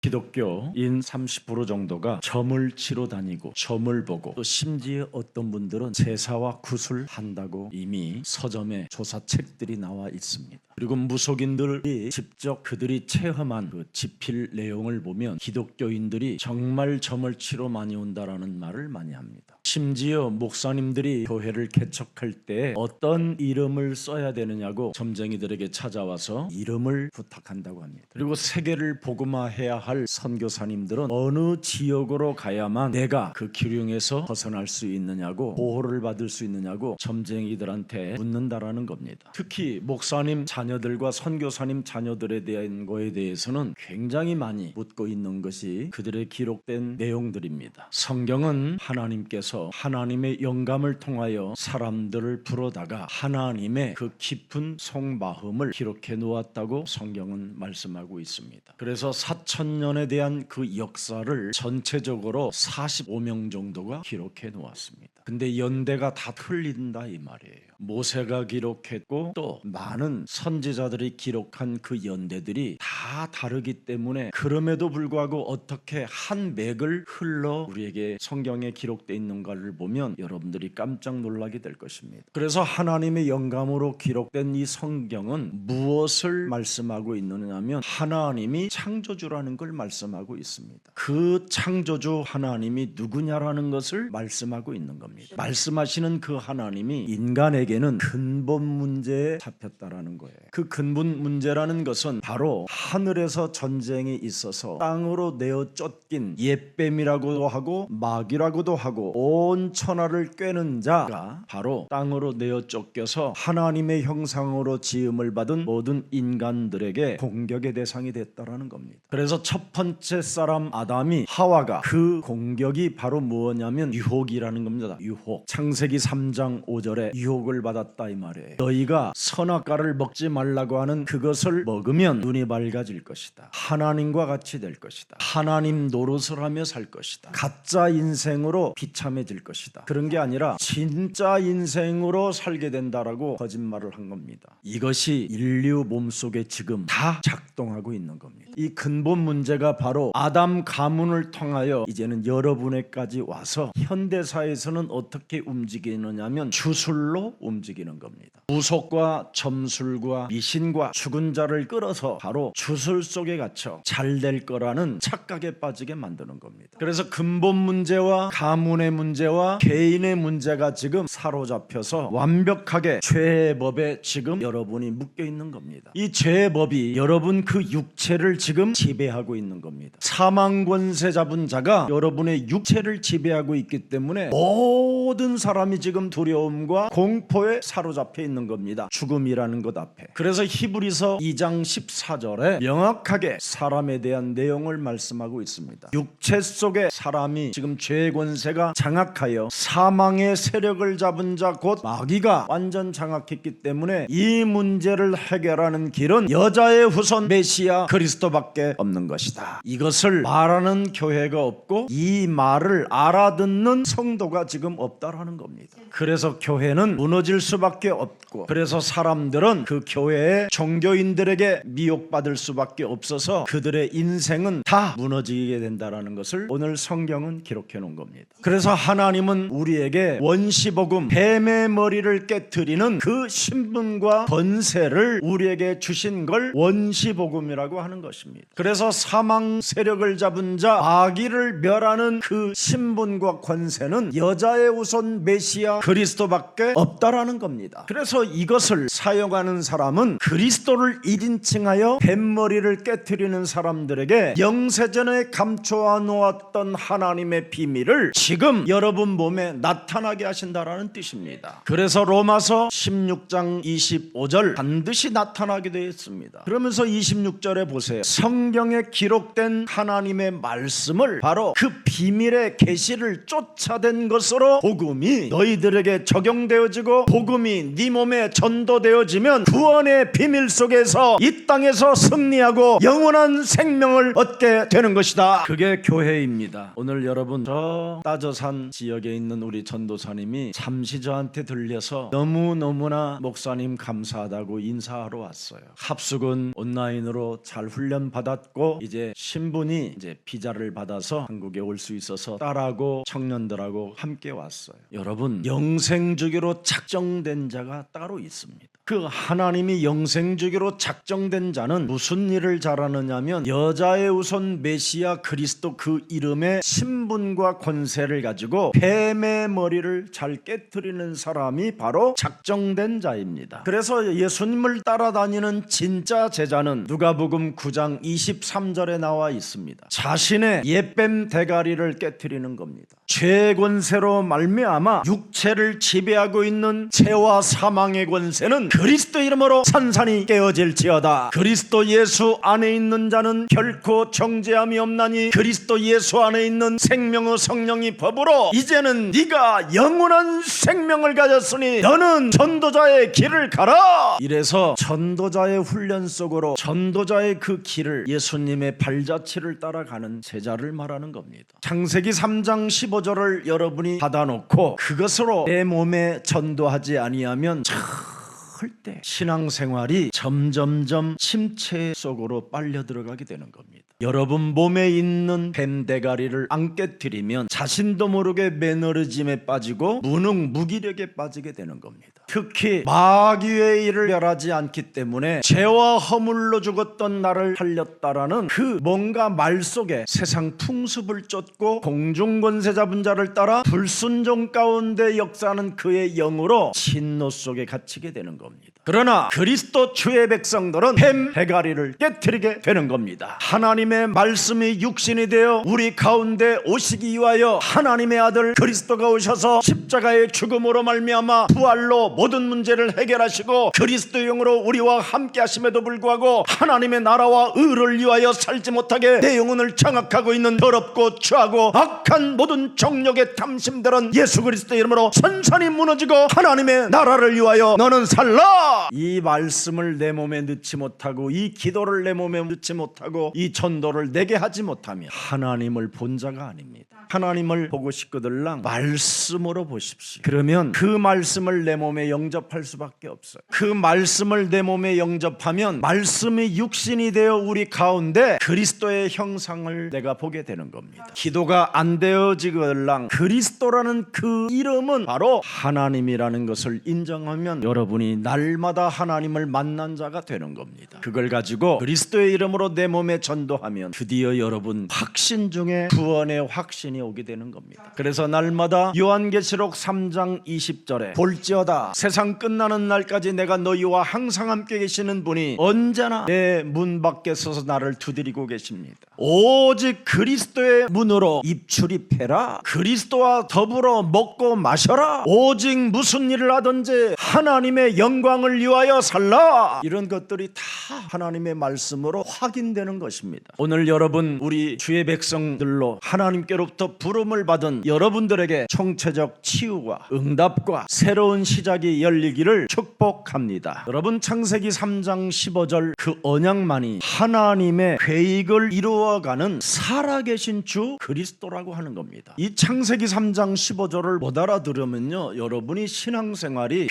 기독교인 30% 정도가 점을 치러 다니고 점을 보고 또 심지어 어떤 분들은 제사와 굿을 한다고 이미 서점에 조사책들이 나와 있습니다. 그리고 무속인들이 직접 그들이 체험한 그 집필 내용을 보면 기독교인들이 정말 점을 치러 많이 온다라는 말을 많이 합니다. 심지어 목사님들이 교회를 개척할 때 어떤 이름을 써야 되느냐고 점쟁이들에게 찾아와서 이름을 부탁한다고 합니다. 그리고 세계를 복음화해야 할 선교사님들은 어느 지역으로 가야만 내가 그 기륭에서 벗어날 수 있느냐고, 보호를 받을 수 있느냐고 점쟁이들한테 묻는다라는 겁니다. 특히 목사님 자녀들과 선교사님 자녀들에 대한 거에 대해서는 굉장히 많이 묻고 있는 것이 그들의 기록된 내용들입니다. 성경은 하나님께서 하나님의 영감을 통하여 사람들을 부르다가 하나님의 그 깊은 속마음을 기록해 놓았다고 성경은 말씀하고 있습니다. 그래서 4,000년에 대한 그 역사를 전체적으로 45명 정도가 기록해 놓았습니다. 근데 연대가 다 틀린다 이 말이에요. 모세가 기록했고 또 많은 선지자들이 기록한 그 연대들이 다 다르기 때문에, 그럼에도 불구하고 어떻게 한 맥을 흘러 우리에게 성경에 기록되어 있는가를 보면 여러분들이 깜짝 놀라게 될 것입니다. 그래서 하나님의 영감으로 기록된 이 성경은 무엇을 말씀하고 있느냐 하면 하나님이 창조주라는 걸 말씀하고 있습니다. 그 창조주 하나님이 누구냐라는 것을 말씀하고 있는 겁니다. 말씀하시는 그 하나님이 인간에게는 근본 문제에 잡혔다라는 거예요. 그 근본 문제라는 것은 바로 하늘에서 전쟁이 있어서 땅으로 내어 쫓긴 옅뱀이라고도 하고 마귀라고도 하고 온 천하를 꿰는 자가 바로 땅으로 내어 쫓겨서 하나님의 형상으로 지음을 받은 모든 인간들에게 공격의 대상이 됐다라는 겁니다. 그래서 첫 번째 사람 아담이, 하와가 그 공격이 바로 무엇냐면 유혹이라는 겁니다. 유혹. 창세기 3장 5절에 유혹을 받았다 이 말이에요. 너희가 선악과를 먹지 말라고 하는 그것을 먹으면 눈이 밝아질 것이다. 하나님과 같이 될 것이다. 하나님 노릇을 하며 살 것이다. 가짜 인생으로 비참해질 것이다. 그런 게 아니라 진짜 인생으로 살게 된다라고 거짓말을 한 겁니다. 이것이 인류 몸속에 지금 다 작동하고 있는 겁니다. 이 근본 문제가 바로 아담 가문을 통하여 이제는 여러분에까지 와서 현대사에서는 어떻게 움직이느냐 하면 주술로 움직이는 겁니다. 무속과 점술과 미신과 죽은 자를 끌어서 바로 주술 속에 갇혀 잘 될 거라는 착각에 빠지게 만드는 겁니다. 그래서 근본 문제와 가문의 문제와 개인의 문제가 지금 사로잡혀서 완벽하게 죄의 법에 지금 여러분이 묶여 있는 겁니다. 이 죄의 법이 여러분 그 육체를 지금 지배하고 있는 겁니다. 사망 권세 잡은 자가 여러분의 육체를 지배하고 있기 때문에 모든 사람이 지금 두려움과 공포에 사로잡혀 있는 겁니다. 죽음이라는 것 앞에. 그래서 히브리서 2장 14절에 명확하게 사람에 대한 내용을 말씀하고 있습니다. 육체 속에 사람이 지금 죄의 권세가 장악하여 사망의 세력을 잡은 자 곧 마귀가 완전 장악했기 때문에 이 문제를 해결하는 길은 여자의 후손 메시아 그리스도밖에 없는 것이다. 이것을 말하는 교회가 없고 이 말을 알아듣는 성도가 지금 없다라는 겁니다. 그래서 교회는 무너질 수밖에 없고, 그래서 사람들은 그 교회의 종교인들에게 미혹받을 수밖에 없어서 그들의 인생은 다 무너지게 된다라는 것을 오늘 성경은 기록해 놓은 겁니다. 그래서 하나님은 우리에게 원시복음, 뱀의 머리를 깨트리는 그 신분과 권세를 우리에게 주신 걸 원시복음이라고 하는 것입니다. 그래서 사망 세력을 잡은 자 마귀를 멸하는 그 신분과 권세는 여자의 우선 메시아 그리스도밖에 없다라는 겁니다. 그래서 이것을 사용하는 사람은 그리스도를 1인칭하여 뱀머리를 깨트리는 사람들에게 영세전에 감춰 놓았던 하나님의 비밀을 지금 여러분 몸에 나타나게 하신다라는 뜻입니다. 그래서 로마서 16장 25절 반드시 나타나게 되어 있습니다. 그러면서 26절에 보세요. 성경에 기록된 하나님의 말씀을 바로 그 비밀의 계시를 쫓아낸 것으로 복음이 너희들에게 적용되어지고 그리스도 복음이 네 몸에 전도되어지면 구원의 비밀 속에서 이 땅에서 승리하고 영원한 생명을 얻게 되는 것이다. 그게 교회입니다. 오늘 여러분 저 따저산 지역에 있는 우리 전도사님이 잠시 저한테 들려서 너무너무나 목사님 감사하다고 인사하러 왔어요. 합숙은 온라인으로 잘 훈련 받았고 이제 신분이 이제 비자를 받아서 한국에 올 수 있어서 딸하고 청년들하고 함께 왔어요. 여러분 영생주기로 작정된 자가 따로 있습니다. 그 하나님이 영생주기로 작정된 자는 무슨 일을 잘하느냐면 여자의 우선 메시아 그리스도 그 이름의 신분과 권세를 가지고 뱀의 머리를 잘 깨트리는 사람이 바로 작정된 자입니다. 그래서 예수님을 따라다니는 진짜 제자는 누가복음 9장 23절에 나와 있습니다. 자신의 옛뱀 대가리를 깨트리는 겁니다. 죄의 권세로 말미암아 육체를 지배하고 있는 죄와 사망의 권세는 그리스도 이름으로 산산이 깨어질지어다. 그리스도 예수 안에 있는 자는 결코 정죄함이 없나니 그리스도 예수 안에 있는 생명의 성령이 법으로 이제는 네가 영원한 생명을 가졌으니 너는 전도자의 길을 가라. 이래서 전도자의 훈련 속으로 전도자의 그 길을 예수님의 발자취를 따라가는 제자를 말하는 겁니다. 창세기 3장 15절을 여러분이 받아놓고 그것으로 내 몸에 전도하지 아니하면 절대 신앙생활이 점점점 침체 속으로 빨려 들어가게 되는 겁니다. 여러분 몸에 있는 뱀 대가리를 안 깨트리면 자신도 모르게 매너리즘에 빠지고 무능 무기력에 빠지게 되는 겁니다. 특히 마귀의 일을 멸하지 않기 때문에 죄와 허물로 죽었던 나를 살렸다라는 그 뭔가 말 속에 세상 풍습을 쫓고 공중권세 잡은 자를 따라 불순종 가운데 역사하는 그의 영으로 진노 속에 갇히게 되는 겁니다. 그러나 그리스도 주의 백성들은 뱀 대가리를 깨트리게 되는 겁니다. 하나님의 말씀이 육신이 되어 우리 가운데 오시기 위하여 하나님의 아들 그리스도가 오셔서 십자가의 죽음으로 말미암아 부활로 모든 문제를 해결하시고 그리스도 영으로 우리와 함께 하심에도 불구하고 하나님의 나라와 의를 위하여 살지 못하게 내 영혼을 장악하고 있는 더럽고 추하고 악한 모든 정욕의 탐심들은 예수 그리스도 이름으로 선선히 무너지고 하나님의 나라를 위하여 너는 살라. 이 말씀을 내 몸에 넣지 못하고 이 기도를 내 몸에 넣지 못하고 이 전도를 내게 하지 못하면 하나님을 본 자가 아닙니다. 하나님을 보고 싶거들랑 말씀으로 보십시오. 그러면 그 말씀을 내 몸에 영접할 수밖에 없어요. 그 말씀을 내 몸에 영접하면 말씀이 육신이 되어 우리 가운데 그리스도의 형상을 내가 보게 되는 겁니다. 기도가 안 되어지거들랑 그리스도라는 그 이름은 바로 하나님이라는 것을 인정하면 여러분이 날마다 하나님을 만난 자가 되는 겁니다. 그걸 가지고 그리스도의 이름으로 내 몸에 전도하면 드디어 여러분 확신 중에 구원의 확신이 오게 되는 겁니다. 그래서 날마다 요한계시록 3장 20절에 볼지어다 세상 끝나는 날까지 내가 너희와 항상 함께 계시는 분이 언제나 내 문 밖에 서서 나를 두드리고 계십니다. 오직 그리스도의 문으로 입출입해라. 그리스도와 더불어 먹고 마셔라. 오직 무슨 일을 하든지 하나님의 영광을 위하여 살라. 이런 것들이 다 하나님의 말씀으로 확인되는 것입니다. 오늘 여러분 우리 주의 백성들로 하나님께로부터 부름을 받은 여러분들에게 총체적 치유와 응답과 새로운 시작이 열리기를 축복합니다. 여러분 창세기 3장 15절 그 언약만이 하나님의 계획을 이루어가는 살아계신 주 그리스도라고 하는 겁니다. 이 창세기 3장 15절을 못 알아들으면요 여러분이 신앙생활이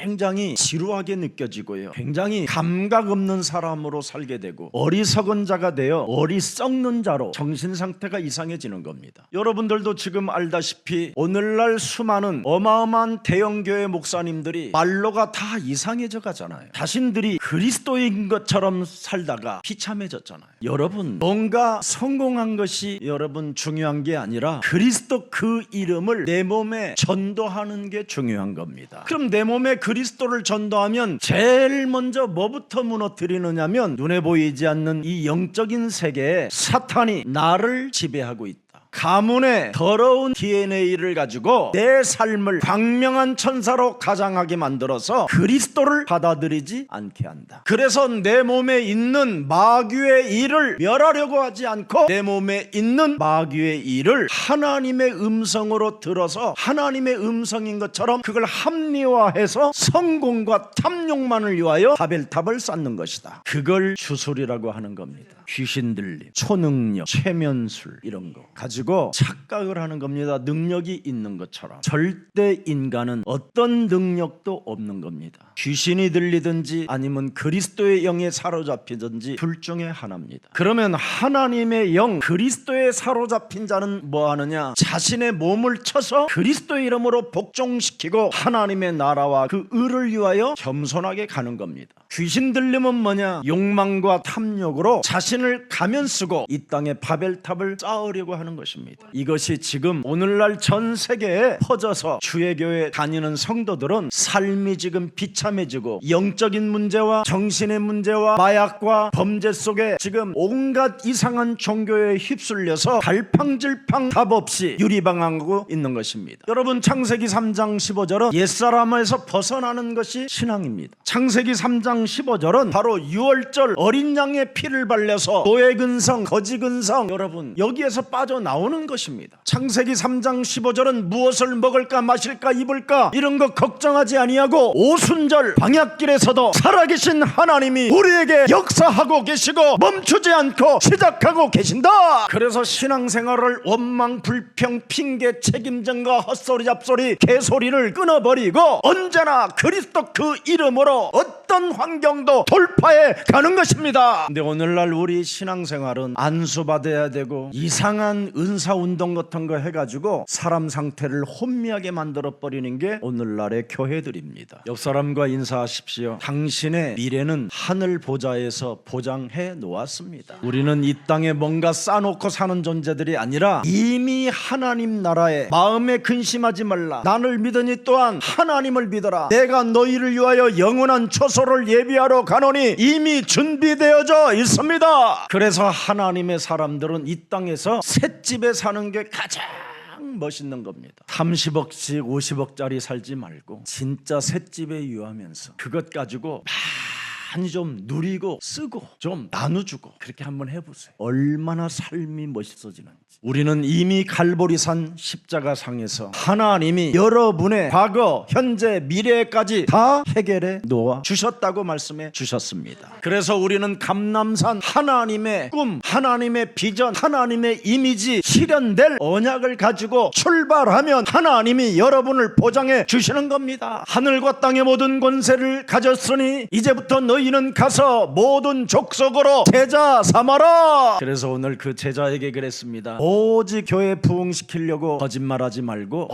굉장히 지루하게 느껴지고요 굉장히 감각 없는 사람으로 살게 되고 어리석은 자가 되어 어리석는 자로 정신상태가 이상해지는 겁니다. 여러분들도 지금 알다시피 오늘날 수많은 어마어마한 대형교회 목사님들이 말로가 다 이상해져 가잖아요. 자신들이 그리스도인 것처럼 살다가 비참해졌잖아요. 여러분 뭔가 성공한 것이 여러분 중요한 게 아니라 그리스도 그 이름을 내 몸에 전도하는 게 중요한 겁니다. 그럼 내 몸에 그리스도를 전도하면 제일 먼저 뭐부터 무너뜨리느냐면 눈에 보이지 않는 이 영적인 세계에 사탄이 나를 지배하고 있다. 가문의 더러운 DNA를 가지고 내 삶을 광명한 천사로 가장하게 만들어서 그리스도를 받아들이지 않게 한다. 그래서 내 몸에 있는 마귀의 일을 멸하려고 하지 않고 내 몸에 있는 마귀의 일을 하나님의 음성으로 들어서 하나님의 음성인 것처럼 그걸 합리화해서 성공과 탐욕만을 위하여 바벨탑을 쌓는 것이다. 그걸 주술이라고 하는 겁니다. 귀신 들림, 초능력, 최면술 이런 거 가지고 착각을 하는 겁니다. 능력이 있는 것처럼. 절대 인간은 어떤 능력도 없는 겁니다. 귀신이 들리든지 아니면 그리스도의 영에 사로잡히든지 둘 중에 하나입니다. 그러면 하나님의 영, 그리스도에 사로잡힌 자는 뭐 하느냐? 자신의 몸을 쳐서 그리스도의 이름으로 복종시키고 하나님의 나라와 그 의를 위하여 겸손하게 가는 겁니다. 귀신 들림은 뭐냐? 욕망과 탐욕으로 자신을 가면 쓰고 이 땅에 바벨탑을 쌓으려고 하는 것입니다. 이것이 지금 오늘날 전 세계에 퍼져서 주의 교회 다니는 성도들은 삶이 지금 비참해지고 영적인 문제와 정신의 문제와 마약과 범죄 속에 지금 온갖 이상한 종교에 휩쓸려서 갈팡질팡 답 없이 유리방황하고 있는 것입니다. 여러분, 창세기 3장 15절은 옛사람에서 벗어나는 것이 신앙입니다. 창세기 3장 15절은 바로 유월절 어린 양의 피를 발려서 노예근성, 거지근성, 여러분 여기에서 빠져나오는 것입니다. 창세기 3장 15절은 무엇을 먹을까 마실까 입을까 이런 거 걱정하지 아니하고 오순절 광야길에서도 살아계신 하나님이 우리에게 역사하고 계시고 멈추지 않고 시작하고 계신다. 그래서 신앙생활을 원망, 불평, 핑계, 책임전과 헛소리, 잡소리, 개소리를 끊어버리고 언제나 그리스도 그 이름으로 어떤 환경도 돌파해 가는 것입니다. 근데 오늘날 우리 신앙생활은 안수받아야 되고 이상한 은사운동 같은 거 해가지고 사람 상태를 혼미하게 만들어버리는 게 오늘날의 교회들입니다. 옆 사람과 인사하십시오. 당신의 미래는 하늘 보좌에서 보장해 놓았습니다. 우리는 이 땅에 뭔가 쌓아놓고 사는 존재들이 아니라 이미 하나님 나라에 마음에 근심하지 말라. 나를 믿으니 또한 하나님을 믿어라. 내가 너희를 위하여 영원한 초소를 예비하러 가노니 이미 준비되어져 있습니다. 그래서 하나님의 사람들은 이 땅에서 셋집에 사는 게 가장 멋있는 겁니다. 30억씩 50억짜리 살지 말고 진짜 셋집에 유하면서 그것 가지고 많이 좀 누리고 쓰고 좀 나눠주고 그렇게 한번 해보세요. 얼마나 삶이 멋있어지는지. 우리는 이미 갈보리산 십자가상에서 하나님이 여러분의 과거, 현재, 미래까지 다 해결해 놓아 주셨다고 말씀해 주셨습니다. 그래서 우리는 감람산 하나님의 꿈, 하나님의 비전, 하나님의 이미지 실현될 언약을 가지고 출발하면 하나님이 여러분을 보장해 주시는 겁니다. 하늘과 땅의 모든 권세를 가졌으니 이제부터 너희는 가서 모든 족속으로 제자 삼아라. 그래서 오늘 그 제자에게 그랬습니다. 오직 교회 부흥시키려고 거짓말하지 말고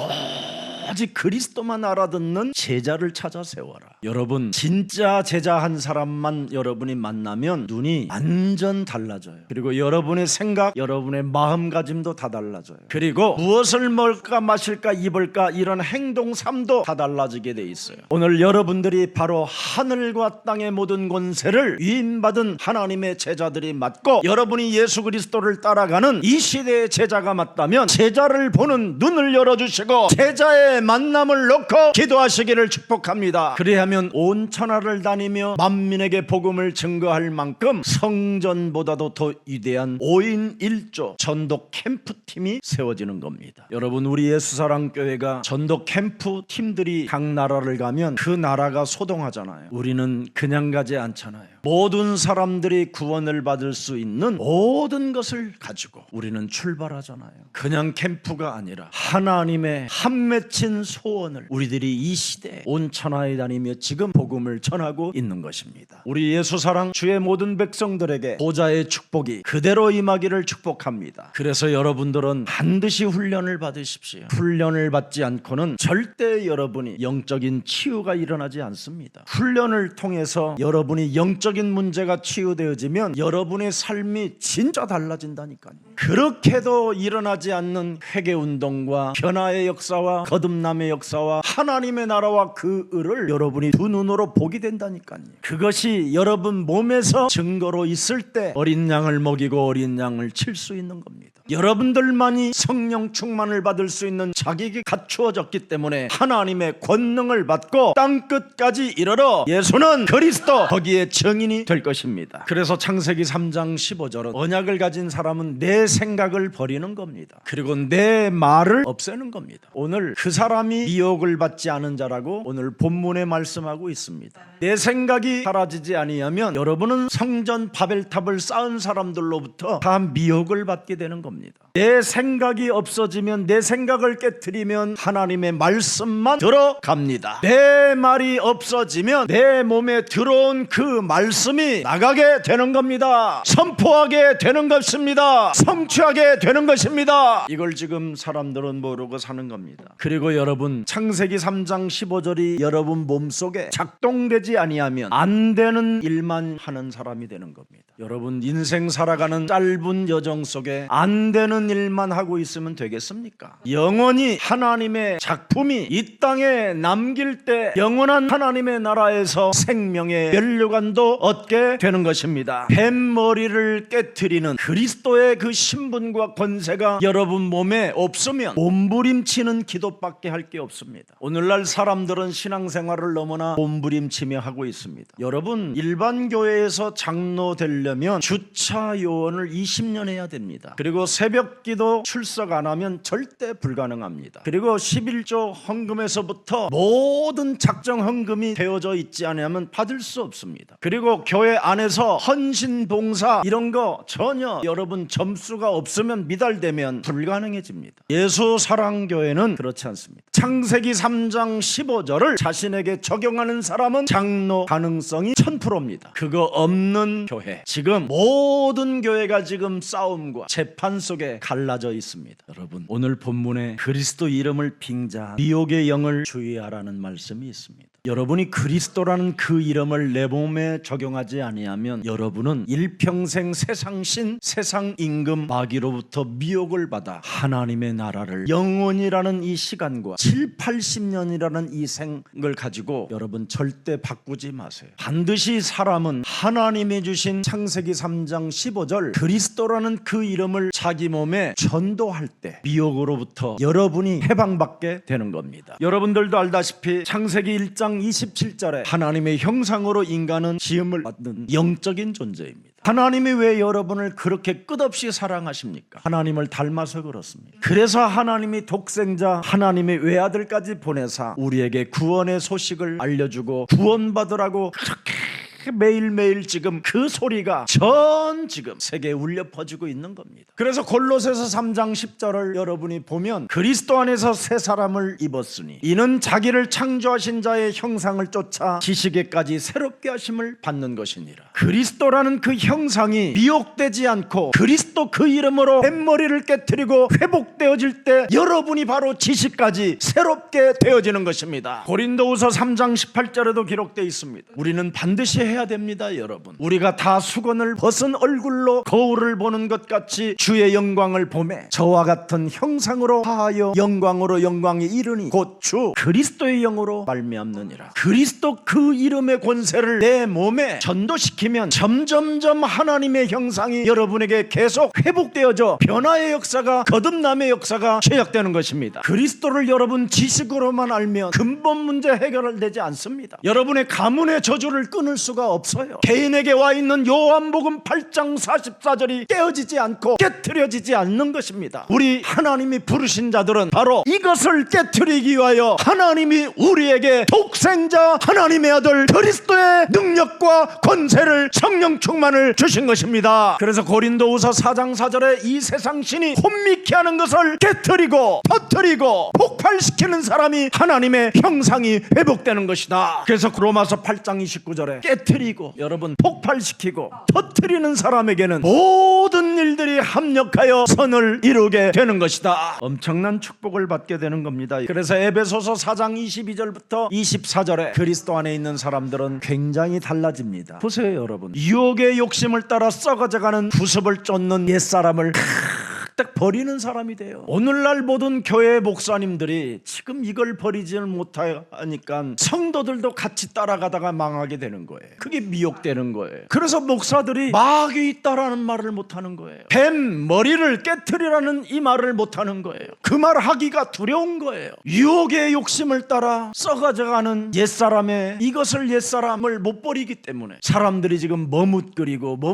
오직 그리스도만 알아듣는 제자를 찾아 세워라. 여러분, 진짜 제자 한 사람만 여러분이 만나면 눈이 완전 달라져요. 그리고 여러분의 생각, 여러분의 마음가짐도 다 달라져요. 그리고 무엇을 먹을까 마실까 입을까 이런 행동 삶도 다 달라지게 돼 있어요. 오늘 여러분들이 바로 하늘과 땅의 모든 권세를 위임받은 하나님의 제자들이 맞고 여러분이 예수 그리스도를 따라가는 이 시대의 제자가 맞다면 제자를 보는 눈을 열어주시고 제자의 만남을 놓고 기도하시기를 축복합니다. 그리하면 온 천하를 다니며 만민에게 복음을 증거할 만큼 성전보다도 더 위대한 5인 1조 전도 캠프팀이 세워지는 겁니다. 여러분, 우리 예수사랑교회가 전도 캠프 팀들이 각 나라를 가면 그 나라가 소동하잖아요. 우리는 그냥 가지 않잖아요. 모든 사람들이 구원을 받을 수 있는 모든 것을 가지고 우리는 출발하잖아요. 그냥 캠프가 아니라 하나님의 한 맺힌 소원을 우리들이 이 시대에 온 천하에 다니며 지금 복음을 전하고 있는 것입니다. 우리 예수사랑 주의 모든 백성들에게 보좌의 축복이 그대로 임하기를 축복합니다. 그래서 여러분들은 반드시 훈련을 받으십시오. 훈련을 받지 않고는 절대 여러분이 영적인 치유가 일어나지 않습니다. 훈련을 통해서 여러분이 영적인 문제가 치유되어지면 여러분의 삶이 진짜 달라진다니까요. 그렇게도 일어나지 않는 회개운동과 변화의 역사와 거듭남의 역사와 하나님의 나라와 그 의를 여러분이 두 눈으로 보게 된다니까요. 그것이 여러분 몸에서 증거로 있을 때 어린 양을 먹이고 어린 양을 칠 수 있는 겁니다. 여러분들만이 성령 충만을 받을 수 있는 자격이 갖추어졌기 때문에 하나님의 권능을 받고 땅끝까지 이르러 예수는 그리스도 거기에 증인이 될 것입니다. 그래서 창세기 3장 15절은 언약을 가진 사람은 내 생각을 버리는 겁니다. 그리고 내 말을 없애는 겁니다. 오늘 그 사람이 미혹을 받지 않은 자라고 오늘 본문에 말씀하고 있습니다. 내 생각이 사라지지 아니하면 여러분은 성전 바벨탑을 쌓은 사람들로부터 다 미혹을 받게 되는 겁니다. 내 생각이 없어지면, 내 생각을 깨트리면 하나님의 말씀만 들어갑니다. 내 말이 없어지면 내 몸에 들어온 그 말씀이 나가게 되는 겁니다. 선포하게 되는 것입니다. 성취하게 되는 것입니다. 이걸 지금 사람들은 모르고 사는 겁니다. 그리고 여러분, 창세기 3장 15절이 여러분 몸속에 작동되지 아니하면 안 되는 일만 하는 사람이 되는 겁니다. 여러분, 인생 살아가는 짧은 여정 속에 안 되는 일만 하고 있으면 되겠습니까? 영원히 하나님의 작품이 이 땅에 남길 때 영원한 하나님의 나라에서 생명의 면류관도 얻게 되는 것입니다. 뱀머리를 깨트리는 그리스도의 그 신분과 권세가 여러분 몸에 없으면 몸부림치는 기도밖에 할 게 없습니다. 오늘날 사람들은 신앙생활을 너무나 몸부림치며 하고 있습니다. 여러분, 일반 교회에서 장로 되려면 주차 요원을 20년 해야 됩니다. 그리고 새벽 기도 출석 안 하면 절대 불가능합니다. 그리고 11조 헌금에서부터 모든 작정 헌금이 되어져 있지 않으면 받을 수 없습니다. 그리고 교회 안에서 헌신 봉사 이런 거 전혀 여러분 점수가 없으면 미달되면 불가능해집니다. 예수 사랑교회는 그렇지 않습니다. 창세기 3장 15절을 자신에게 적용하는 사람은 장로 가능성이 1000%입니다. 그거 없는 교회, 지금 모든 교회가 지금 싸움과 재판 속에 갈라져 있습니다. 여러분, 오늘 본문에 그리스도 이름을 빙자한 미혹의 영을 주의하라는 말씀이 있습니다. 여러분이 그리스도라는 그 이름을 내 몸에 적용하지 아니하면 여러분은 일평생 세상신, 세상임금 마귀로부터 미혹을 받아 하나님의 나라를 영원이라는 이 시간과 7, 80년이라는 이 생을 가지고 여러분 절대 바꾸지 마세요. 반드시 사람은 하나님이 주신 창세기 3장 15절 그리스도라는 그 이름을 자기 몸에 전도할 때 미혹으로부터 여러분이 해방받게 되는 겁니다. 여러분들도 알다시피 창세기 1장 27절에 하나님의 형상으로 인간은 지음을 받는 영적인 존재입니다. 하나님이 왜 여러분을 그렇게 끝없이 사랑하십니까? 하나님을 닮아서 그렇습니다. 그래서 하나님이 독생자 하나님의 외아들까지 보내사 우리에게 구원의 소식을 알려주고 구원받으라고 그렇게 매일매일 지금 그 소리가 전 지금 세계에 울려 퍼지고 있는 겁니다. 그래서 골로새서 3장 10절을 여러분이 보면 그리스도 안에서 새 사람을 입었으니 이는 자기를 창조하신 자의 형상을 쫓아 지식에까지 새롭게 하심을 받는 것이니라. 그리스도라는 그 형상이 미혹되지 않고 그리스도 그 이름으로 뱃머리를 깨트리고 회복되어질 때 여러분이 바로 지식까지 새롭게 되어지는 것입니다. 고린도후서 3장 18절에도 기록되어 있습니다. 우리는 반드시 해야 됩니다. 여러분, 우리가 다 수건을 벗은 얼굴로 거울을 보는 것 같이 주의 영광을 보매 저와 같은 형상으로 하여 영광으로 영광이 이르니 곧 주 그리스도의 영으로 말미암느니라. 그리스도 그 이름의 권세를 내 몸에 전도시키면 점점점 하나님의 형상이 여러분에게 계속 회복되어져 변화의 역사가, 거듭남의 역사가 시작되는 것입니다. 그리스도를 여러분 지식으로만 알면 근본 문제 해결되지 않습니다. 여러분의 가문의 저주를 끊을 수가 없어요. 개인에게 와 있는 요한복음 8장 44절이 깨어지지 않고 깨트려지지 않는 것입니다. 우리 하나님이 부르신 자들은 바로 이것을 깨트리기 위하여 하나님이 우리에게 독생자 하나님의 아들 그리스도의 능력과 권세를 성령 충만을 주신 것입니다. 그래서 고린도후서 4장 4절에 이 세상 신이 혼미케 하는 것을 깨트리고 터뜨리고 폭발시키는 사람이 하나님의 형상이 회복되는 것이다. 그래서 로마서 8장 29절에 깨트리고 여러분 폭발시키고 터뜨리는 사람에게는 모든 일들이 합력하여 선을 이루게 되는 것이다. 엄청난 축복을 받게 되는 겁니다. 그래서 에베소서 4장 22절부터 24절에 그리스도 안에 있는 사람들은 굉장히 달라집니다. 보세요 여러분, 유혹의 욕심을 따라 썩어져가는 구습을 쫓는 옛사람을 딱 버리는 사람이 돼요. 오늘날 모든 교회 목사님들이 지금 이걸 버리지를 못하니까 성도들도 같이 따라가다가 망하게 되는 거예요. 그게 미혹되는 거예요. 그래서 목사들이 마귀 있다라는 말을 못하는 거예요. 뱀 머리를 깨트리라는 이 말을 못하는 거예요. 그 말 하기가 두려운 거예요. 유혹의 욕심을 따라 썩어져가는 옛사람의 이것을 옛사람을 못 버리기 때문에 사람들이 지금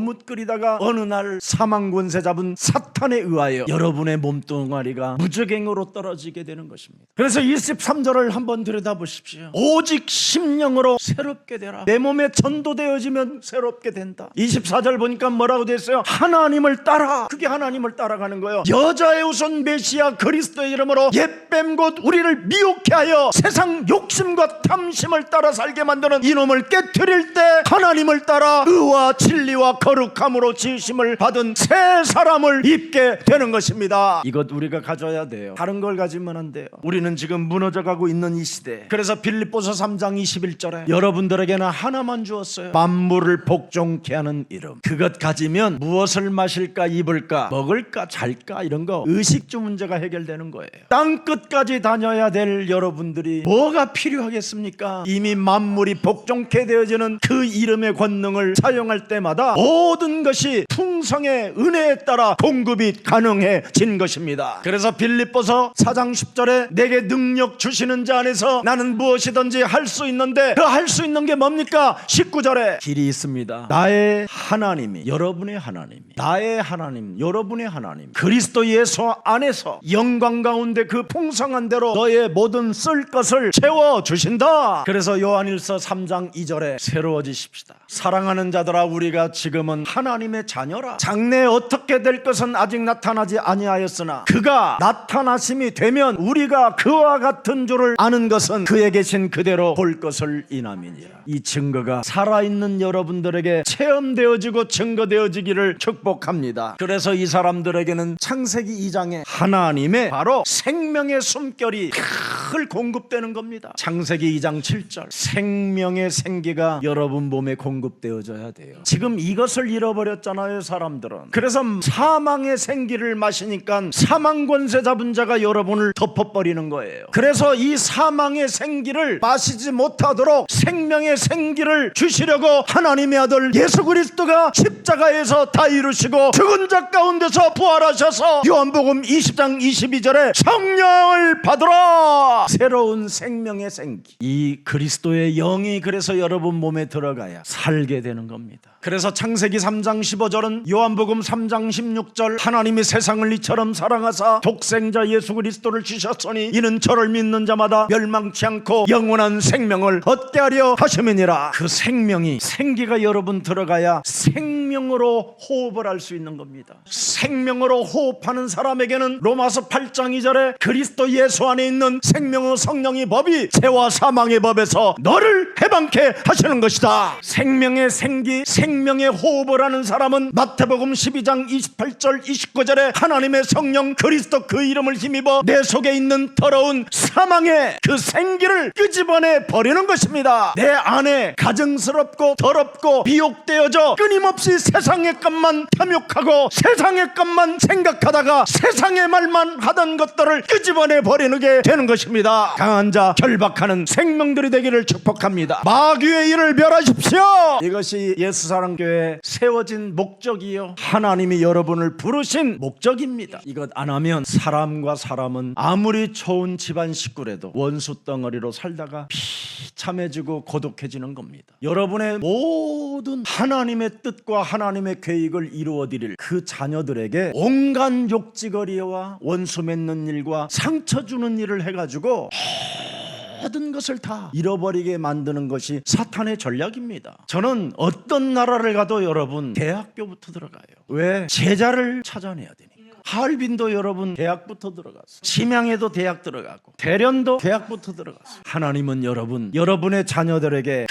머뭇거리다가 어느 날 사망권세 잡은 사탄에 의하여 여러분의 몸뚱아리가 무저갱으로 떨어지게 되는 것입니다. 그래서 23절을 한번 들여다보십시오. 오직 심령으로 새롭게 되라. 내 몸에 전도되어지면 새롭게 된다. 24절 보니까 뭐라고 되어 있어요? 하나님을 따라. 그게 하나님을 따라가는 거예요. 여자의 우선 메시아 그리스도의 이름으로 옛뱀 곧 우리를 미혹해 하여 세상 욕심과 탐심을 따라 살게 만드는 이놈을 깨트릴 때 하나님을 따라 의와 진리와 거룩함으로 지으심을 받은 새 사람을 입게 되는 것입니다. 이것 우리가 가져야 돼요. 다른 걸 가지면 안 돼요. 우리는 지금 무너져가고 있는 이 시대. 그래서 빌립보서 3장 21절에 여러분들에게는 하나만 주었어요. 만물을 복종케 하는 이름. 그것 가지면 무엇을 마실까 입을까 먹을까 잘까 이런 거 의식주 문제가 해결되는 거예요. 땅끝까지 다녀야 될 여러분들이 뭐가 필요하겠습니까? 이미 만물이 복종케 되어지는 그 이름의 권능을 사용할 때마다 모든 것이 풍성의 은혜에 따라 공급이 가능해진 것입니다. 그래서 빌립보서 4장 10절에 내게 능력 주시는 자 안에서 나는 무엇이든지 할 수 있는데 그 할 수 있는 게 뭡니까? 19절에 길이 있습니다. 나의 하나님이 여러분의 하나님, 나의 하나님 여러분의 하나님 그리스도 예수 안에서 영광 가운데 그 풍성한 대로 너의 모든 쓸 것을 채워주신다. 그래서 요한일서 3장 2절에 새로워지십시다. 사랑하는 자들아 우리가 지금은 하나님의 자녀라. 장래에 어떻게 될 것은 아직 나타나지 아니하였으나 그가 나타나심이 되면 우리가 그와 같은 줄을 아는 것은 그에 계신 그대로 볼 것을 인함이니라. 이 증거가 살아있는 여러분들에게 체험되어지고 증거되어지기를 축복합니다. 그래서 이 사람들에게는 창세기 2장에 하나님의 바로 생명의 숨결이 늘 공급되는 겁니다. 창세기 2장 7절 생명의 생기가 여러분 몸에 공급되어져야 돼요. 지금 이것을 잃어버렸잖아요 사람들은. 그래서 사망의 생기를 마시니까 사망 권세 잡은 자가 여러분을 덮어버리는 거예요. 그래서 이 사망의 생기를 마시지 못하도록 생명의 생기를 주시려고 하나님의 아들 예수 그리스도가 십자가에서 다 이루시고 죽은 자 가운데서 부활하셔서 요한복음 20장 22절에 성령을 받으라. 새로운 생명의 생기, 이 그리스도의 영이 그래서 여러분 몸에 들어가야 살게 되는 겁니다. 그래서 창세기 3장 15절은 요한복음 3장 16절 하나님이 세상을 이처럼 사랑하사 독생자 예수 그리스도를 주셨으니 이는 저를 믿는 자마다 멸망치 않고 영원한 생명을 얻게 하려 하심이니라. 그 생명이 생기가 여러분 들어가야 생명으로 호흡을 할 수 있는 겁니다. 생명으로 호흡하는 사람에게는 로마서 8장 2절에 그리스도 예수 안에 있는 생명의 성령의 법이 죄와 사망의 법에서 너를 해방케 하시는 것이다. 생명의 생기, 생명의 호흡을 하는 사람은 마태복음 12장 28절 29절에 하나님의 성령 그리스도 그 이름을 힘입어 내 속에 있는 더러운 사망의 그 생기를 끄집어내 버리는 것입니다. 내 안에 가증스럽고 더럽고 비옥되어져 끊임없이 세상의 것만 탐욕하고 세상의 것만 생각하다가 세상의 말만 하던 것들을 끄집어내 버리는 게 되는 것입니다. 강한 자 결박하는 생명들이 되기를 축복합니다. 마귀의 일을 멸하십시오. 이것이 예수사랑교회 세워진 목적이요 하나님이 여러분을 부르신 목적입니다. 이것 안 하면 사람과 사람은 아무리 좋은 집안 식구라도 원수 덩어리로 살다가 비참해지고 고독해지는 겁니다. 여러분의 모든 하나님의 뜻과 하나님의 계획을 이루어드릴 그 자녀들에게 온갖 욕지거리와 원수 맺는 일과 상처 주는 일을 해가지고 모든 것을 다 잃어버리게 만드는 것이 사탄의 전략입니다. 저는 어떤 나라를 가도 여러분 대학교부터 들어가요. 왜? 제자를 찾아내야 되니까. 하얼빈도 여러분 대학부터 들어갔어. 심양에도 대학 들어가고 대련도 대학부터 들어갔어. 하나님은 여러분의 자녀들에게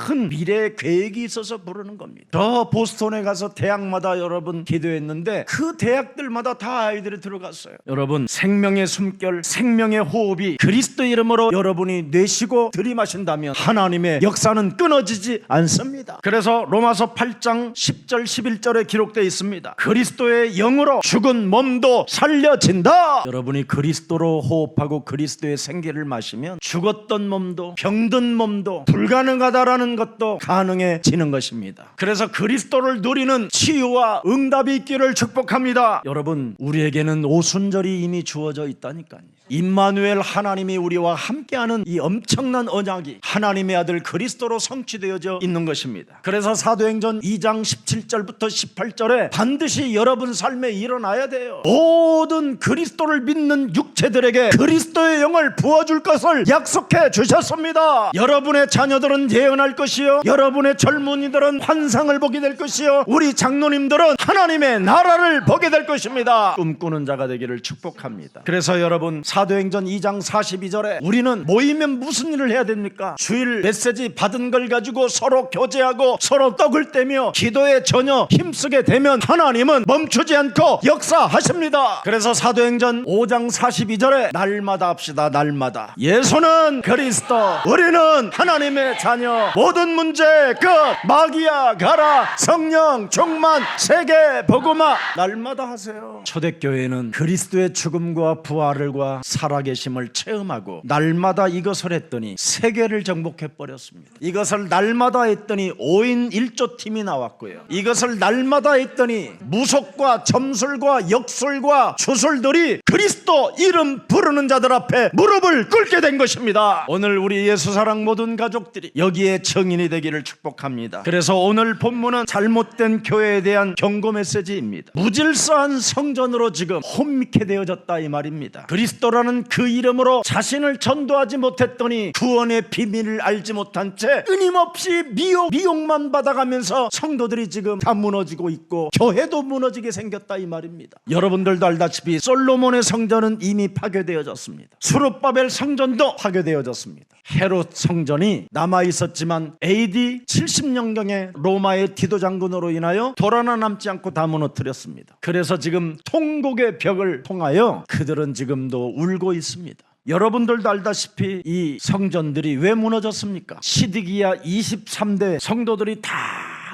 큰 미래 계획이 있어서 부르는 겁니다. 저 보스턴에 가서 대학마다 여러분 기도했는데 그 대학들마다 다 아이들이 들어갔어요. 여러분, 생명의 숨결, 생명의 호흡이 그리스도 이름으로 여러분이 내쉬고 들이마신다면 하나님의 역사는 끊어지지 않습니다. 그래서 로마서 8장 10절 11절에 기록되어 있습니다. 그리스도의 영으로 죽은 몸도 살려진다. 여러분이 그리스도로 호흡하고 그리스도의 생기를 마시면 죽었던 몸도 병든 몸도 불가능하다라는 것도 가능해지는 것입니다. 그래서 그리스도를 누리는 치유와 응답이 있기를 축복합니다. 여러분, 우리에게는 오순절이 이미 주어져 있다니까요. 임마누엘, 하나님이 우리와 함께하는 이 엄청난 언약이 하나님의 아들 그리스도로 성취되어져 있는 것입니다. 그래서 사도행전 2장 17절부터 18절에 반드시 여러분 삶에 일어나야 돼요. 모든 그리스도를 믿는 육체들에게 그리스도의 영을 부어줄 것을 약속해 주셨습니다. 여러분의 자녀들은 예언할 것이요, 여러분의 젊은이들은 환상을 보게 될 것이요, 우리 장로님들은 하나님의 나라를 보게 될 것입니다. 꿈꾸는 자가 되기를 축복합니다. 그래서 여러분, 사도행전 2장 42절에 우리는 모이면 무슨 일을 해야 됩니까? 주일 메시지 받은 걸 가지고 서로 교제하고 서로 떡을 떼며 기도에 전혀 힘쓰게 되면 하나님은 멈추지 않고 역사하십니다. 그래서 사도행전 5장 42절에 날마다 합시다. 날마다 예수는 그리스도, 우리는 하나님의 자녀, 모든 문제 끝, 마귀야 가라, 성령 충만, 세계 복음화 날마다 하세요. 초대교회는 그리스도의 죽음과 부활과 살아계심을 체험하고 날마다 이것을 했더니 세계를 정복해버렸습니다. 이것을 날마다 했더니 5인 1조 팀이 나왔고요. 이것을 날마다 했더니 무속과 점술과 역술과 주술들이 그리스도 이름 부르는 자들 앞에 무릎을 꿇게 된 것입니다. 오늘 우리 예수사랑 모든 가족들이 여기에 증인이 되기를 축복합니다. 그래서 오늘 본문은 잘못된 교회에 대한 경고 메시지입니다. 무질서한 성전으로 지금 혼미케 되어졌다 이 말입니다. 그리스도라는 그 이름으로 자신을 전도하지 못했더니 구원의 비밀을 알지 못한 채 끊임없이 미혹만 받아가면서 성도들이 지금 다 무너지고 있고 교회도 무너지게 생겼다 이 말입니다. 여러분들도 알다시피 솔로몬의 성전은 이미 파괴되어졌습니다. 수룹바벨 성전도 파괴되어졌습니다. 헤롯 성전이 남아있었지만 AD 70년경에 로마의 디도 장군으로 인하여 돌 하나 남지 않고 다 무너뜨렸습니다. 그래서 지금 통곡의 벽을 통하여 그들은 지금도 울고 있습니다. 여러분들도 알다시피 이 성전들이 왜 무너졌습니까? 시드기야 23대 성도들이 다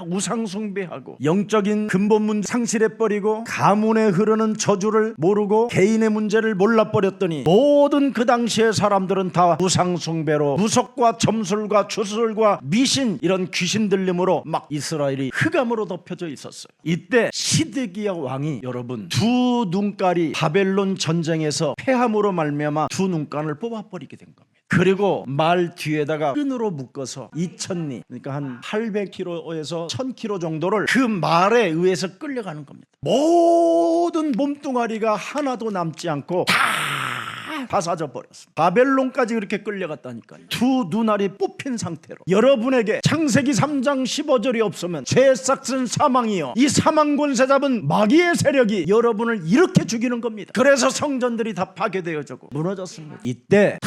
우상 숭배하고 영적인 근본 문제 상실해버리고 가문에 흐르는 저주를 모르고 개인의 문제를 몰라버렸더니 모든 그 당시의 사람들은 다 우상 숭배로 무속과 점술과 주술과 미신 이런 귀신 들림으로 막 이스라엘이 흑암으로 덮여져 있었어요. 이때 시드기야 왕이 여러분 두 눈깔이 바벨론 전쟁에서 패함으로 말미암아 두 눈깔을 뽑아버리게 된 겁니다. 그리고 말 뒤에다가 끈으로 묶어서 2000리, 그러니까 한 800km에서 1000km 정도를 그 말에 의해서 끌려가는 겁니다. 모든 몸뚱아리가 하나도 남지 않고 다 사져 버렸습니다. 바벨론까지 그렇게 끌려갔다니까요. 두 눈알이 뽑힌 상태로 여러분에게 창세기 3장 15절이 없으면 죄 싹슨 사망이요, 이 사망 권세 잡은 마귀의 세력이 여러분을 이렇게 죽이는 겁니다. 그래서 성전들이 다 파괴되어지고 무너졌습니다. 이때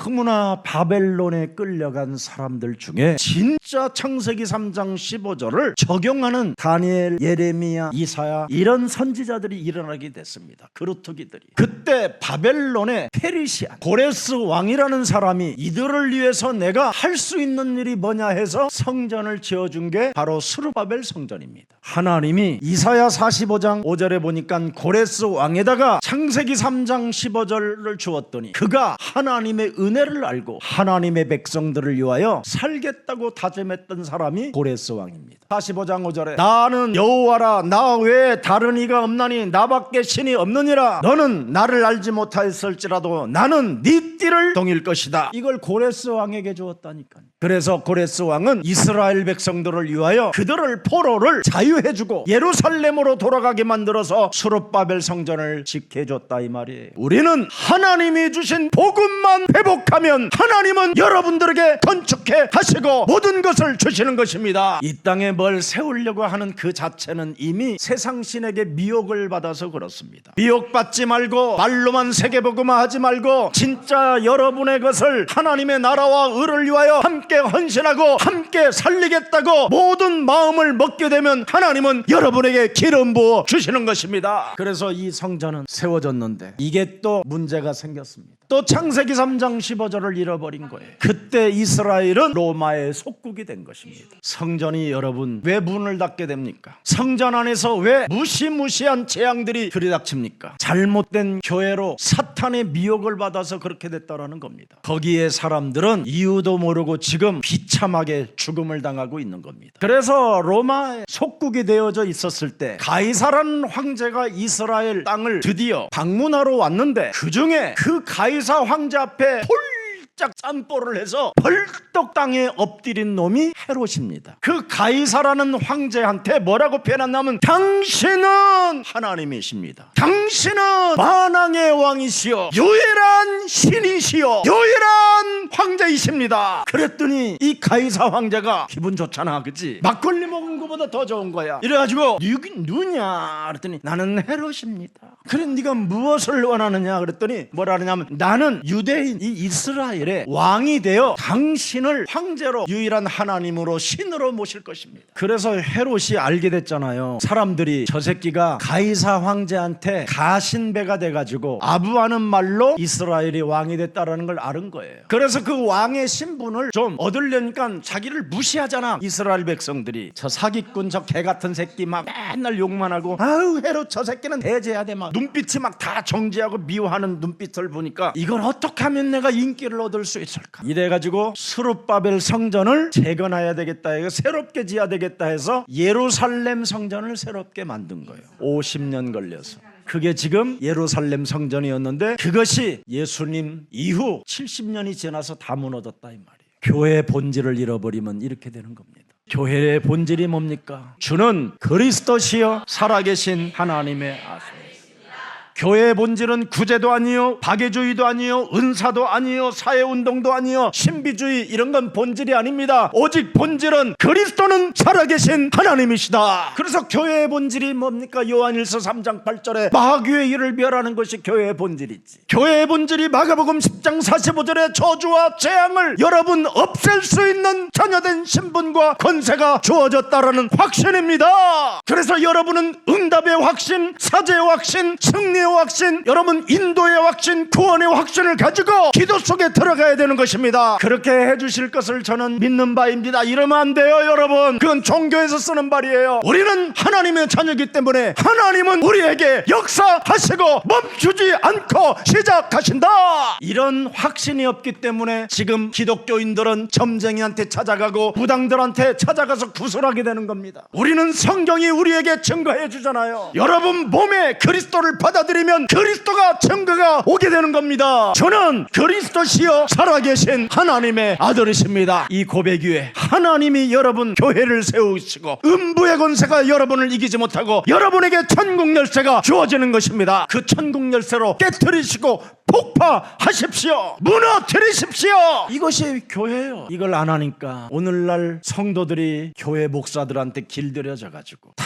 너무나 바벨론에 끌려간 사람들 중에 진짜 창세기 3장 15절을 적용하는 다니엘, 예레미야, 이사야 이런 선지자들이 일어나게 됐습니다. 그루터기들이. 그때 바벨론의 페르시아 고레스 왕이라는 사람이 이들을 위해서 내가 할 수 있는 일이 뭐냐 해서 성전을 지어준 게 바로 스룹바벨 성전입니다. 하나님이 이사야 45장 5절에 보니까 고레스 왕에다가 창세기 3장 15절을 주었더니 그가 하나님의 은혜를 알고 하나님의 백성들을 위하여 살겠다고 다짐했던 사람이 고레스 왕입니다. 45장 5절에 나는 여호와라, 나 외에 다른 이가 없나니 나밖에 신이 없느니라. 너는 나를 알지 못하였을지라도 나는 네 띠를 동일 것이다. 이걸 고레스 왕에게 주었다니까요. 그래서 고레스 왕은 이스라엘 백성들을 위하여 그들을 포로를 자유해주고 예루살렘으로 돌아가게 만들어서 수룹바벨 성전을 지켜줬다 이 말이에요. 우리는 하나님이 주신 복음만 회복하면 하나님은 여러분들에게 건축해 하시고 모든 것을 주시는 것입니다. 이 땅에 뭘 세우려고 하는 그 자체는 이미 세상 신에게 미혹을 받아서 그렇습니다. 미혹받지 말고 말로만 세계복음화 하지 말고 진짜 여러분의 것을 하나님의 나라와 의를 위하여 함께 함께 헌신하고 함께 살리겠다고 모든 마음을 먹게 되면 하나님은 여러분에게 기름 부어 주시는 것입니다. 그래서 이 성전은 세워졌는데 이게 또 문제가 생겼습니다. 또 창세기 3장 15절을 잃어버린 거예요. 그때 이스라엘은 로마의 속국이 된 것입니다. 성전이 여러분 왜 문을 닫게 됩니까? 성전 안에서 왜 무시무시한 재앙들이 들이닥칩니까? 잘못된 교회로 사탄의 미혹을 받아서 그렇게 됐다라는 겁니다. 거기에 사람들은 이유도 모르고 지금 비참하게 죽음을 당하고 있는 겁니다. 그래서 로마의 속국이 되어져 있었을 때 가이사라는 황제가 이스라엘 땅을 드디어 방문하러 왔는데 그중에 그 가이사 황제 앞에 홀짝 짬뽀를 해서 벌떡 땅에 엎드린 놈이 헤롯입니다. 그 가이사라는 황제한테 뭐라고 표현했냐면 당신은 하나님이십니다. 당신은 만왕의 왕이시여 유일한 신이시여 유일한 황제이십니다. 그랬더니 이 가이사 황제가 기분 좋잖아, 그치? 막걸리 먹은 것보다 더 좋은 거야. 이래가지고 누구냐 그랬더니 나는 헤롯입니다. 그래 네가 무엇을 원하느냐 그랬더니 뭐라 그러냐면 나는 유대인 이 이스라엘의 왕이 되어 당신을 황제로 유일한 하나님으로 신으로 모실 것입니다. 그래서 헤롯이 알게 됐잖아요. 사람들이 저 새끼가 가이사 황제한테 가신배가 돼가지고 아부하는 말로 이스라엘이 왕이 됐다라는 걸 아는 거예요. 그래서 그 왕의 신분을 좀 얻으려니까 자기를 무시하잖아. 이스라엘 백성들이 저 사기꾼 저 개같은 새끼 막 맨날 욕만 하고 아우 헤롯 저 새끼는 대제해야 돼 막 눈빛이 막 다 정죄하고 미워하는 눈빛을 보니까 이걸 어떻게 하면 내가 인기를 얻을 수 있을까? 이래가지고 스룹바벨 성전을 재건해야 되겠다 해서 새롭게 지어야 되겠다 해서 예루살렘 성전을 새롭게 만든 거예요. 50년 걸려서. 그게 지금 예루살렘 성전이었는데 그것이 예수님 이후 70년이 지나서 다 무너졌다 이 말이에요. 교회의 본질을 잃어버리면 이렇게 되는 겁니다. 교회의 본질이 뭡니까? 주는 그리스도시여 살아계신 하나님의 아들. 교회의 본질은 구제도 아니요 박애주의도 아니요 은사도 아니요 사회운동도 아니요 신비주의 이런 건 본질이 아닙니다. 오직 본질은 그리스도는 살아계신 하나님이시다. 그래서 교회의 본질이 뭡니까? 요한일서 3장 8절에 마귀의 일을 멸하는 것이 교회의 본질이지. 교회의 본질이 마가복음 10장 45절에 저주와 재앙을 여러분 없앨 수 있는 자녀된 신분과 권세가 주어졌다라는 확신입니다. 그래서 여러분은 응답의 확신, 사제의 확신, 승리의 확신, 여러분 인도의 확신, 구원의 확신을 가지고 기도 속에 들어가야 되는 것입니다. 그렇게 해주실 것을 저는 믿는 바입니다. 이러면 안 돼요 여러분. 그건 종교에서 쓰는 말이에요. 우리는 하나님의 자녀이기 때문에 하나님은 우리에게 역사하시고 멈추지 않고 시작하신다. 이런 확신이 없기 때문에 지금 기독교인들은 점쟁이한테 찾아가고 무당들한테 찾아가서 구술하게 되는 겁니다. 우리는 성경이 우리에게 증거해 주잖아요. 여러분 몸에 그리스도를 받아들이면 그리스도가 증거가 오게 되는 겁니다. 저는 그리스도시여 살아계신 하나님의 아들이십니다. 이 고백 위에 하나님이 여러분 교회를 세우시고 음부의 권세가 여러분을 이기지 못하고 여러분에게 천국 열쇠가 주어지는 것입니다. 그 천국 열쇠로 깨트리시고 폭파하십시오. 무너뜨리십시오. 이것이 교회예요. 이걸 안 하니까 오늘날 성도들이 교회 목사들한테 길들여져 가지고 다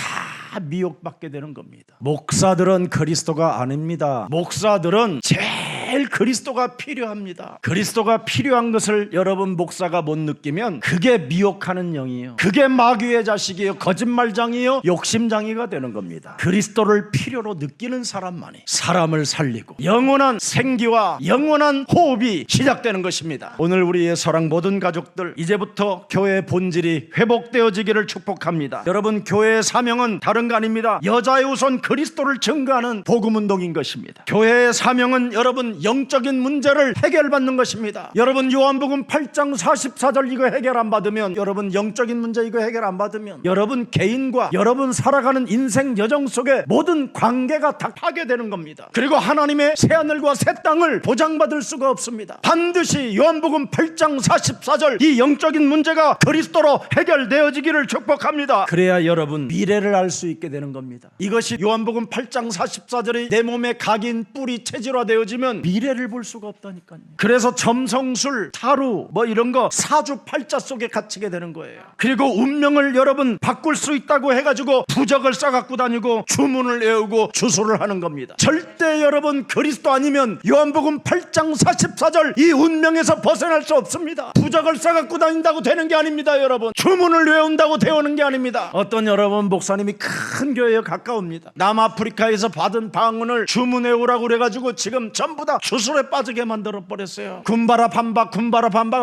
미혹받게 되는 겁니다. 목사들은 그리스도가 아닙니다. 목사들은 제일 그리스도가 필요합니다. 그리스도가 필요한 것을 여러분 목사가 못 느끼면 그게 미혹하는 영이에요. 그게 마귀의 자식이에요. 거짓말장이에요. 욕심장이가 되는 겁니다. 그리스도를 필요로 느끼는 사람만이 사람을 살리고 영원한 생기와 영원한 호흡이 시작되는 것입니다. 오늘 우리의 사랑 모든 가족들 이제부터 교회의 본질이 회복되어지기를 축복합니다. 여러분 교회의 사명은 다른 거 아닙니다. 여자의 우선 그리스도를 증거하는 복음운동인 것입니다. 교회의 사명은 여러분 영적인 문제를 해결받는 것입니다. 여러분 요한복음 8장 44절 이거 해결 안 받으면 여러분 영적인 문제 이거 해결 안 받으면 여러분 개인과 여러분 살아가는 인생 여정 속에 모든 관계가 다 파괴되는 겁니다. 그리고 하나님의 새하늘과 새 땅을 보장받을 수가 없습니다. 반드시 요한복음 8장 44절 이 영적인 문제가 그리스도로 해결되어지기를 축복합니다. 그래야 여러분 미래를 알 수 있게 되는 겁니다. 이것이 요한복음 8장 44절의 내 몸에 각인 뿔이 체질화되어지면 미래를 볼 수가 없다니까요. 그래서 점성술, 타루 뭐 이런 거 사주팔자 속에 갇히게 되는 거예요. 그리고 운명을 여러분 바꿀 수 있다고 해가지고 부적을 싸갖고 다니고 주문을 외우고 주소를 하는 겁니다. 절대 여러분 그리스도 아니면 요한복음 8장 44절 이 운명에서 벗어날 수 없습니다. 부적을 싸갖고 다닌다고 되는 게 아닙니다. 여러분 주문을 외운다고 되는 게 아닙니다. 어떤 여러분 목사님이 큰 교회에 가까웁니다. 남아프리카에서 받은 방언을 주문 외우라고 그래가지고 지금 전부 다 주술에 빠지게 만들어 버렸어요. 군바라 반박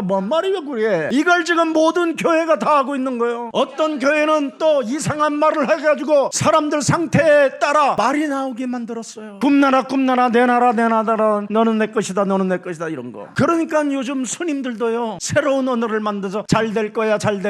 뭔 말이야 그게. 이걸 지금 모든 교회가 다 하고 있는 거예요. 어떤 교회는 또 이상한 말을 해가지고 사람들 상태에 따라 말이 나오게 만들었어요. 꿈나라 내 나라 너는 내 것이다 너는 내 것이다 이런 거. 그러니까 요즘 스님들도요 새로운 언어를 만들어서 잘 될 거야 잘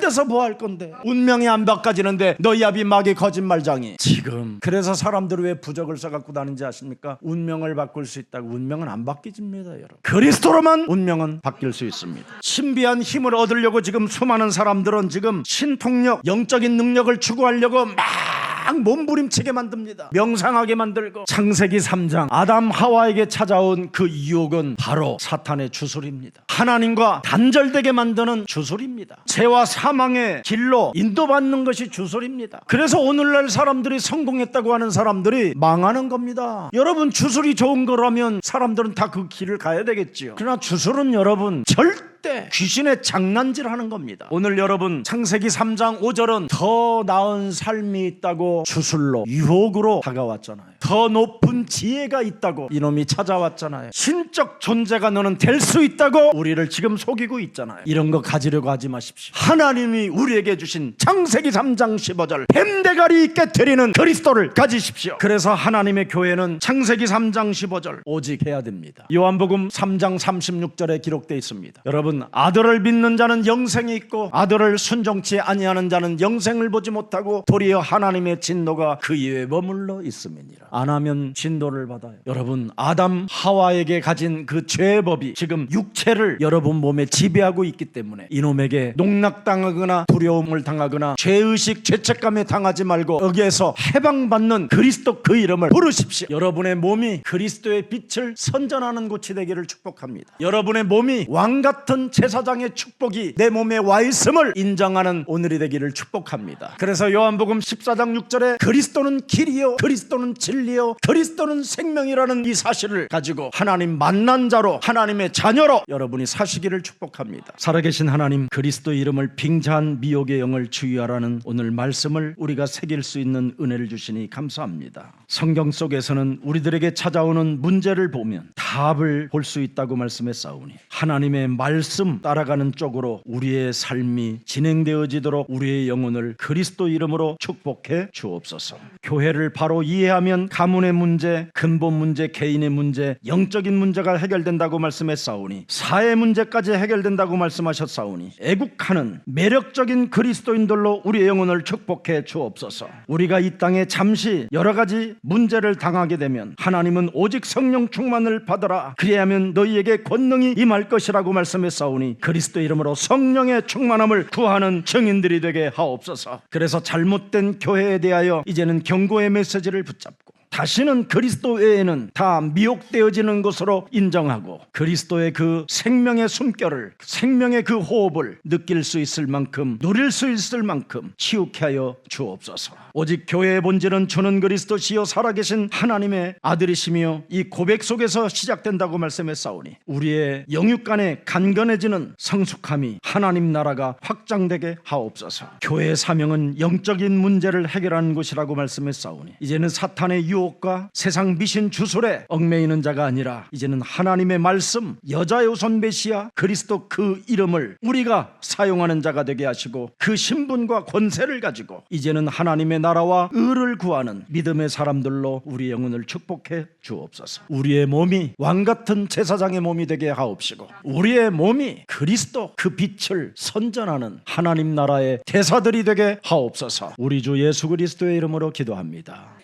돼서 뭐 할 건데. 운명이 안 바꿔지는데 너희 아비 마귀 거짓말장이. 지금 그래서 사람들이 왜 부적을 써갖고 다니는지 아십니까? 운명을 바꿀 수 있다고. 운명은 안 바뀌집니다 여러분. 그리스도로만 운명은 바뀔 수 있습니다. 신비한 힘을 얻으려고 지금 수많은 사람들은 지금 신통력, 영적인 능력을 추구하려고 막 몸부림치게 만듭니다. 명상하게 만들고. 창세기 3장 아담 하와에게 찾아온 그 유혹은 바로 사탄의 주술입니다. 하나님과 단절되게 만드는 주술입니다. 죄와 사망의 길로 인도받는 것이 주술입니다. 그래서 오늘날 사람들이 성공했다고 하는 사람들이 망하는 겁니다. 여러분 주술이 좋은 거라면 사람들은 다 그 길을 가야 되겠지요. 그러나 주술은 여러분 절대 귀신의 장난질하는 겁니다. 오늘 여러분 창세기 3장 5절은 더 나은 삶이 있다고 주술로 유혹으로 다가왔잖아요. 더 높은 지혜가 있다고 이놈이 찾아왔잖아요. 신적 존재가 너는 될 수 있다고 우리를 지금 속이고 있잖아요. 이런 거 가지려고 하지 마십시오. 하나님이 우리에게 주신 창세기 3장 15절 뱀대가리 깨트리는 그리스도를 가지십시오. 그래서 하나님의 교회는 창세기 3장 15절 오직 해야 됩니다. 요한복음 3장 36절에 기록되어 있습니다. 여러분 아들을 믿는 자는 영생이 있고 아들을 순종치 아니하는 자는 영생을 보지 못하고 도리어 하나님의 진노가 그 위에 머물러 있음이니라. 안 하면 진노를 받아요. 여러분 아담 하와에게 가진 그 죄의 법이 지금 육체를 여러분 몸에 지배하고 있기 때문에 이놈에게 농락당하거나 두려움을 당하거나 죄의식 죄책감에 당하지 말고 여기에서 해방받는 그리스도 그 이름을 부르십시오. 여러분의 몸이 그리스도의 빛을 선전하는 곳이 되기를 축복합니다. 여러분의 몸이 왕같은 제사장의 축복이 내 몸에 와 있음을 인정하는 오늘이 되기를 축복합니다. 그래서 요한복음 14장 6절에 그리스도는 길이요 그리스도는 진리요 그리스도는 생명이라는 이 사실을 가지고 하나님 만난 자로 하나님의 자녀로 여러분이 사시기를 축복합니다. 살아계신 하나님, 그리스도 이름을 빙자한 미혹의 영을 주의하라는 오늘 말씀을 우리가 새길 수 있는 은혜를 주시니 감사합니다. 성경 속에서는 우리들에게 찾아오는 문제를 보면 답을 볼 수 있다고 말씀했사오니 하나님의 말씀 따라가는 쪽으로 우리의 삶이 진행되어지도록 우리의 영혼을 그리스도 이름으로 축복해 주옵소서. 교회를 바로 이해하면 가문의 문제, 근본 문제, 개인의 문제, 영적인 문제가 해결된다고 말씀했사오니 사회 문제까지 해결된다고 말씀하셨사오니 애국하는 매력적인 그리스도인들로 우리의 영혼을 축복해 주옵소서. 우리가 이 땅에 잠시 여러 가지 문제를 당하게 되면 하나님은 오직 성령 충만을 받으라 그리하면 너희에게 권능이 임할 것이라고 말씀했사오니 그리스도 이름으로 성령의 충만함을 구하는 증인들이 되게 하옵소서. 그래서 잘못된 교회에 대하여 이제는 경고의 메시지를 붙잡고 다시는 그리스도 외에는 다 미혹되어지는 것으로 인정하고 그리스도의 그 생명의 숨결을, 생명의 그 호흡을 느낄 수 있을 만큼, 누릴 수 있을 만큼 치우게 하여 주옵소서. 오직 교회의 본질은 주는 그리스도시요 살아계신 하나님의 아들이시며 이 고백 속에서 시작된다고 말씀했사오니 우리의 영육간에 간건해지는 성숙함이 하나님 나라가 확장되게 하옵소서. 교회의 사명은 영적인 문제를 해결하는 것이라고 말씀했사오니 이제는 사탄의 유혹과 세상 미신 주술에 얽매이는 자가 아니라 이제는 하나님의 말씀, 여자의 우선 메시아 그리스도 그 이름을 우리가 사용하는 자가 되게 하시고 그 신분과 권세를 가지고 이제는 하나님의 나라와 의를 구하는 믿음의 사람들로 우리 영혼을 축복해 주옵소서. 우리의 몸이 왕같은 제사장의 몸이 되게 하옵시고 우리의 몸이 그리스도 그 빛을 선전하는 하나님 나라의 대사들이 되게 하옵소서. 우리 주 예수 그리스도의 이름으로 기도합니다.